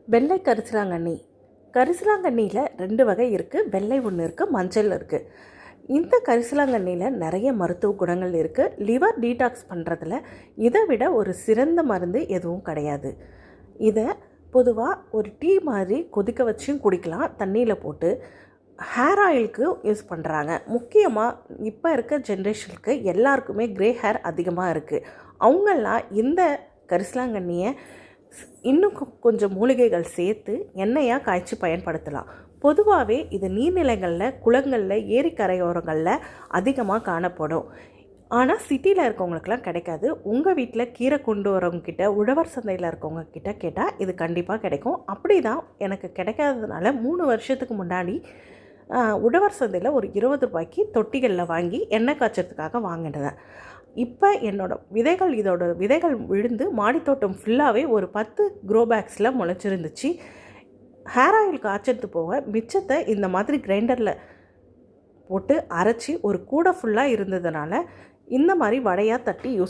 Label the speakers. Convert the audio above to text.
Speaker 1: வெள்ளை கரிசலாங்கண்ணி. கரிசலாங்கண்ணியில் 2 வகை இருக்குது. வெள்ளை ஒன்று இருக்குது, மஞ்சள் இருக்குது. இந்த கரிசலாங்கண்ணியில் நிறைய மருத்துவ குணங்கள் இருக்குது. லிவர் டீடாக்ஸ் பண்ணுறதுல இதை விட ஒரு சிறந்த மருந்து எதுவும் கிடையாது. இதை பொதுவாக ஒரு டீ மாதிரி கொதிக்க வச்சும் குடிக்கலாம், தண்ணியில் போட்டு. ஹேர் ஆயிலுக்கு யூஸ் பண்ணுறாங்க. முக்கியமாக இப்போ இருக்க ஜென்ரேஷனுக்கு எல்லாருக்குமே க்ரே ஹேர் அதிகமாக இருக்குது. அவங்கெல்லாம் இந்த கரிசலாங்கண்ணியை இன்னும் கொஞ்சம் மூலிகைகள் சேர்த்து எண்ணெயாக காய்ச்சி பயன்படுத்தலாம். பொதுவாகவே இது நீர்நிலைகளில், குளங்களில், ஏரிக்கரையோரங்களில் அதிகமாக காணப்படும். ஆனால் சிட்டியில் இருக்கவங்களுக்கெல்லாம் கிடைக்காது. உங்கள் வீட்டில் கீரை கொண்டு வரவங்கக்கிட்ட, உழவர் சந்தையில் இருக்கவங்கக்கிட்ட கேட்டால் இது கண்டிப்பாக கிடைக்கும். அப்படி தான் எனக்கு கிடைக்காததுனால 3 வருஷத்துக்கு முன்னாடி உழவர் சந்தையில் ஒரு 20 ரூபாய்க்கு தொட்டிகளில் வாங்கி எண்ணெய் காய்ச்சறதுக்காக வாங்கினேன். இப்போ இதோட விதைகள் விழுந்து மாடித்தோட்டம் ஃபுல்லாகவே ஒரு 10 க்ரோ பேக்ஸில் முளைச்சிருந்துச்சு. ஹேர் ஆயில் காய்ச்சறது போக மிச்சத்தை இந்த மாதிரி கிரைண்டரில் போட்டு அரைச்சி ஒரு கூடை ஃபுல்லாக இருந்ததுனால இந்த மாதிரி வடையாக தட்டி யூஸ்